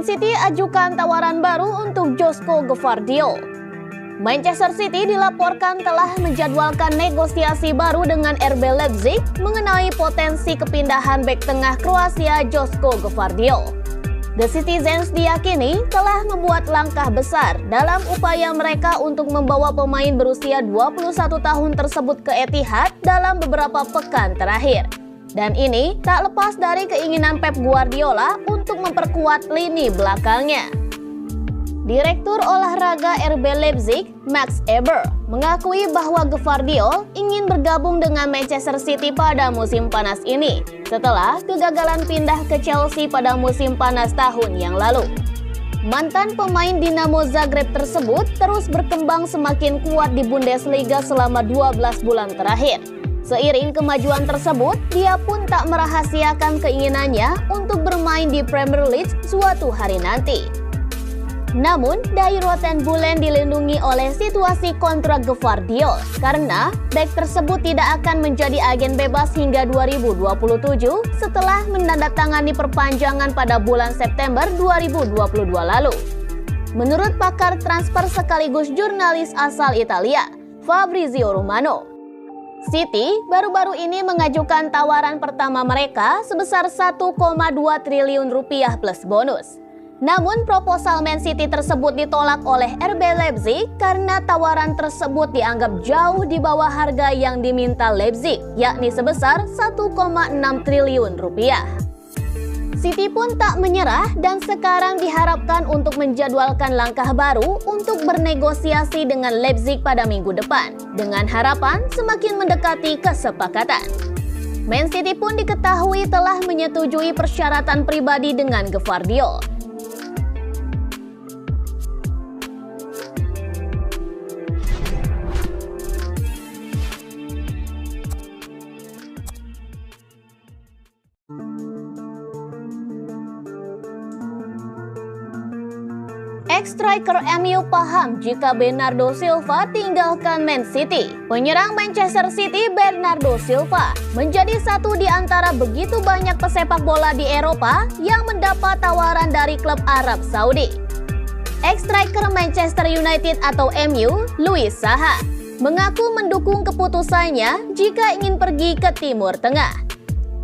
City ajukan tawaran baru untuk Joško Gvardiol. Manchester City dilaporkan telah menjadwalkan negosiasi baru dengan RB Leipzig mengenai potensi kepindahan bek tengah Kroasia Joško Gvardiol. The Citizens diyakini telah membuat langkah besar dalam upaya mereka untuk membawa pemain berusia 21 tahun tersebut ke Etihad dalam beberapa pekan terakhir. Dan ini tak lepas dari keinginan Pep Guardiola untuk memperkuat lini belakangnya. Direktur olahraga RB Leipzig, Max Eber, mengakui bahwa Gvardiol ingin bergabung dengan Manchester City pada musim panas ini, setelah kegagalan pindah ke Chelsea pada musim panas tahun yang lalu. Mantan pemain Dinamo Zagreb tersebut terus berkembang semakin kuat di Bundesliga selama 12 bulan terakhir. Seiring kemajuan tersebut, dia pun tak merahasiakan keinginannya untuk bermain di Premier League suatu hari nanti. Namun, Dai Rotenbulen dilindungi oleh situasi kontrak Gvardiol karena bek tersebut tidak akan menjadi agen bebas hingga 2027 setelah menandatangani perpanjangan pada bulan September 2022 lalu. Menurut pakar transfer sekaligus jurnalis asal Italia, Fabrizio Romano, City baru-baru ini mengajukan tawaran pertama mereka sebesar 1,2 triliun rupiah plus bonus. Namun proposal Man City tersebut ditolak oleh RB Leipzig karena tawaran tersebut dianggap jauh di bawah harga yang diminta Leipzig, yakni sebesar 1,6 triliun rupiah. City pun tak menyerah dan sekarang diharapkan untuk menjadwalkan langkah baru untuk bernegosiasi dengan Leipzig pada minggu depan, dengan harapan semakin mendekati kesepakatan. Man City pun diketahui telah menyetujui persyaratan pribadi dengan Gvardiol. Ex-striker MU paham jika Bernardo Silva tinggalkan Man City. Penyerang Manchester City Bernardo Silva menjadi satu di antara begitu banyak pesepak bola di Eropa yang mendapat tawaran dari klub Arab Saudi. Ex-striker Manchester United atau MU, Louis Saha, mengaku mendukung keputusannya jika ingin pergi ke Timur Tengah.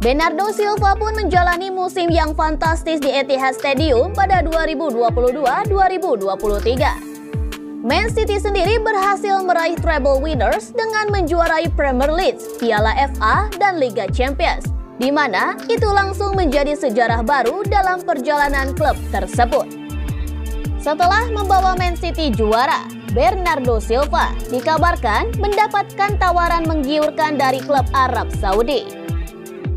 Bernardo Silva pun menjalani musim yang fantastis di Etihad Stadium pada 2022-2023. Man City sendiri berhasil meraih treble winners dengan menjuarai Premier League, Piala FA, dan Liga Champions, di mana itu langsung menjadi sejarah baru dalam perjalanan klub tersebut. Setelah membawa Man City juara, Bernardo Silva dikabarkan mendapatkan tawaran menggiurkan dari klub Arab Saudi,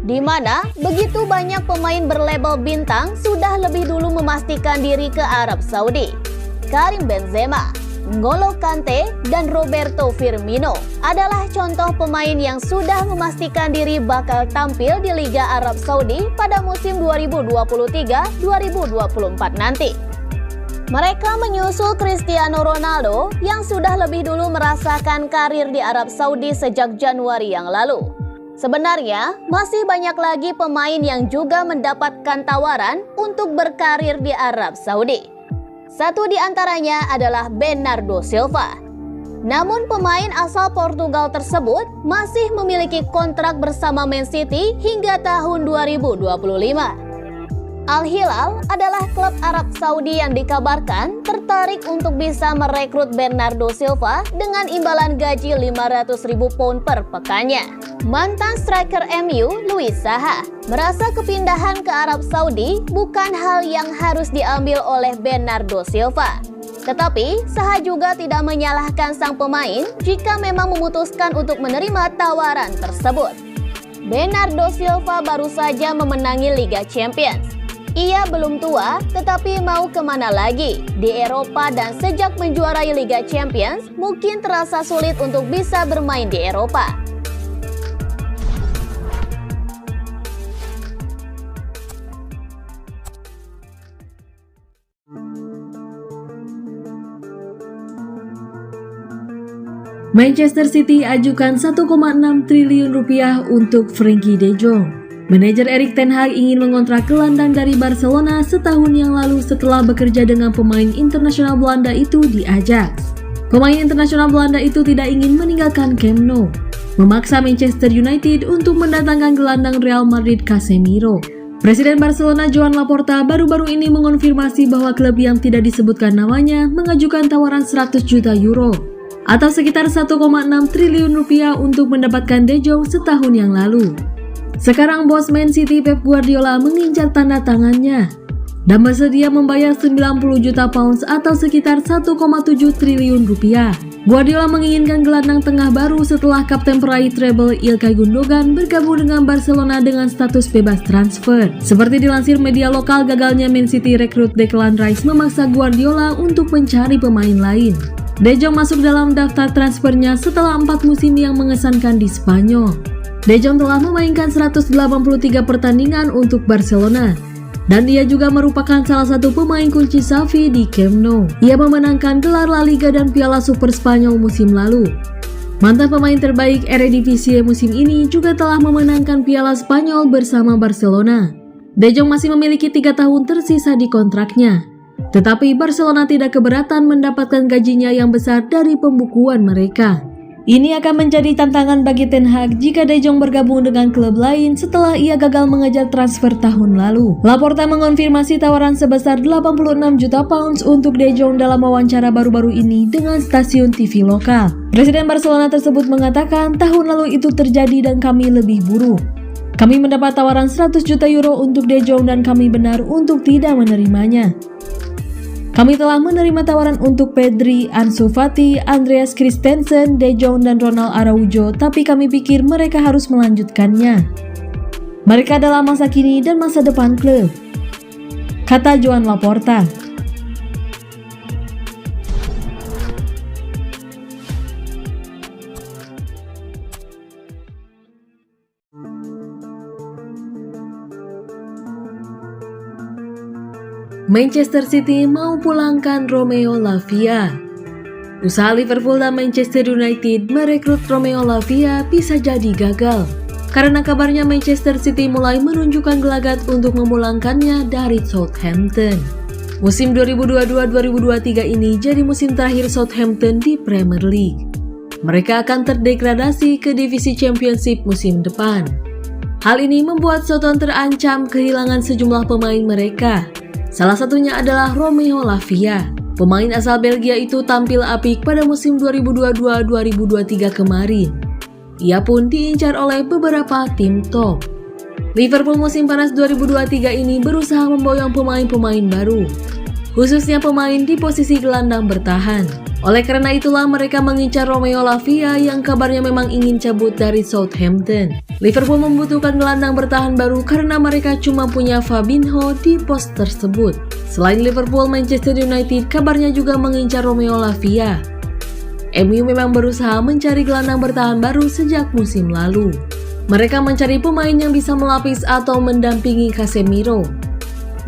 di mana begitu banyak pemain berlabel bintang sudah lebih dulu memastikan diri ke Arab Saudi. Karim Benzema, N'Golo Kante, dan Roberto Firmino adalah contoh pemain yang sudah memastikan diri bakal tampil di Liga Arab Saudi pada musim 2023-2024 nanti. Mereka menyusul Cristiano Ronaldo yang sudah lebih dulu merasakan karir di Arab Saudi sejak Januari yang lalu. Sebenarnya, masih banyak lagi pemain yang juga mendapatkan tawaran untuk berkarir di Arab Saudi. Satu di antaranya adalah Bernardo Silva. Namun pemain asal Portugal tersebut masih memiliki kontrak bersama Man City hingga tahun 2025. Al-Hilal adalah klub Arab Saudi yang dikabarkan tertarik untuk bisa merekrut Bernardo Silva dengan imbalan gaji 500.000 pound per pekannya. Mantan striker MU, Louis Saha, merasa kepindahan ke Arab Saudi bukan hal yang harus diambil oleh Bernardo Silva. Tetapi, Saha juga tidak menyalahkan sang pemain jika memang memutuskan untuk menerima tawaran tersebut. Bernardo Silva baru saja memenangi Liga Champions. Ia belum tua, tetapi mau kemana lagi? Di Eropa dan sejak menjuarai Liga Champions, mungkin terasa sulit untuk bisa bermain di Eropa. Manchester City ajukan 1,6 triliun rupiah untuk Frenkie de Jong. Manajer Erik ten Hag ingin mengontrak gelandang dari Barcelona setahun yang lalu setelah bekerja dengan pemain internasional Belanda itu di Ajax. Pemain internasional Belanda itu tidak ingin meninggalkan Camp Nou, memaksa Manchester United untuk mendatangkan gelandang Real Madrid Casemiro. Presiden Barcelona Joan Laporta baru-baru ini mengonfirmasi bahwa klub yang tidak disebutkan namanya mengajukan tawaran 100 juta euro atau sekitar 1,6 triliun rupiah untuk mendapatkan De Jong setahun yang lalu. Sekarang bos Man City Pep Guardiola mengincar tanda tangannya dan bersedia membayar 90 juta pounds atau sekitar 1,7 triliun rupiah. Guardiola menginginkan gelandang tengah baru setelah kapten peraih treble Ilkay Gundogan bergabung dengan Barcelona dengan status bebas transfer. Seperti dilansir media lokal, gagalnya Man City rekrut Declan Rice memaksa Guardiola untuk mencari pemain lain. De Jong masuk dalam daftar transfernya setelah 4 musim yang mengesankan di Spanyol. De Jong telah memainkan 183 pertandingan untuk Barcelona dan dia juga merupakan salah satu pemain kunci Xavi di Camp Nou. Ia memenangkan gelar La Liga dan Piala Super Spanyol musim lalu. Mantan pemain terbaik Eredivisie musim ini juga telah memenangkan Piala Spanyol bersama Barcelona. De Jong masih memiliki 3 tahun tersisa di kontraknya, tetapi Barcelona tidak keberatan mendapatkan gajinya yang besar dari pembukuan mereka. Ini akan menjadi tantangan bagi Ten Hag jika De Jong bergabung dengan klub lain setelah ia gagal mengejar transfer tahun lalu. Laporta mengonfirmasi tawaran sebesar 86 juta pounds untuk De Jong dalam wawancara baru-baru ini dengan stasiun TV lokal. Presiden Barcelona tersebut mengatakan tahun lalu itu terjadi dan kami lebih buruk. Kami mendapat tawaran 100 juta euro untuk De Jong dan kami benar untuk tidak menerimanya. Kami telah menerima tawaran untuk Pedri, Ansu Fati, Andreas Christensen, De Jong, dan Ronald Araujo, tapi kami pikir mereka harus melanjutkannya. Mereka adalah masa kini dan masa depan klub, kata Joan Laporta. Manchester City mau pulangkan Romeo Lavia. Usaha Liverpool dan Manchester United merekrut Romeo Lavia bisa jadi gagal, karena kabarnya Manchester City mulai menunjukkan gelagat untuk memulangkannya dari Southampton. Musim 2022-2023 ini jadi musim terakhir Southampton di Premier League. Mereka akan terdegradasi ke divisi Championship musim depan. Hal ini membuat Southampton terancam kehilangan sejumlah pemain mereka. Salah satunya adalah Romeo Lavia. Pemain asal Belgia itu tampil apik pada musim 2022-2023 kemarin. Ia pun diincar oleh beberapa tim top. Liverpool musim panas 2023 ini berusaha memboyong pemain-pemain baru, khususnya pemain di posisi gelandang bertahan. Oleh karena itulah mereka mengincar Romeo Lavia yang kabarnya memang ingin cabut dari Southampton. Liverpool membutuhkan gelandang bertahan baru karena mereka cuma punya Fabinho di pos tersebut. Selain Liverpool, Manchester United kabarnya juga mengincar Romeo Lavia. MU memang berusaha mencari gelandang bertahan baru sejak musim lalu. Mereka mencari pemain yang bisa melapis atau mendampingi Casemiro.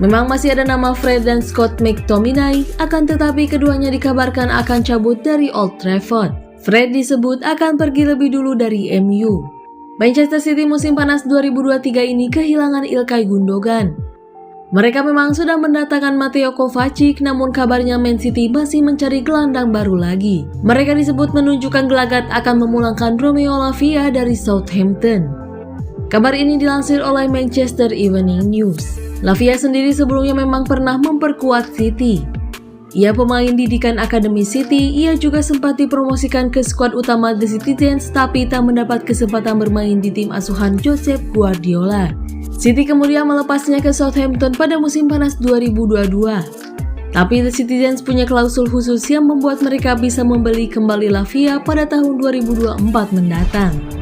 Memang masih ada nama Fred dan Scott McTominay, akan tetapi keduanya dikabarkan akan cabut dari Old Trafford. Fred disebut akan pergi lebih dulu dari MU. Manchester City musim panas 2023 ini kehilangan Ilkay Gundogan. Mereka memang sudah mendatangkan Mateo Kovacic, namun kabarnya Man City masih mencari gelandang baru lagi. Mereka disebut menunjukkan gelagat akan memulangkan Romeo Lavia dari Southampton. Kabar ini dilansir oleh Manchester Evening News. Lavia sendiri sebelumnya memang pernah memperkuat City. Ia pemain didikan Akademi City, ia juga sempat dipromosikan ke skuad utama The Citizens tapi tak mendapat kesempatan bermain di tim asuhan Josep Guardiola. City kemudian melepasnya ke Southampton pada musim panas 2022. Tapi The Citizens punya klausul khusus yang membuat mereka bisa membeli kembali Lavia pada tahun 2024 mendatang.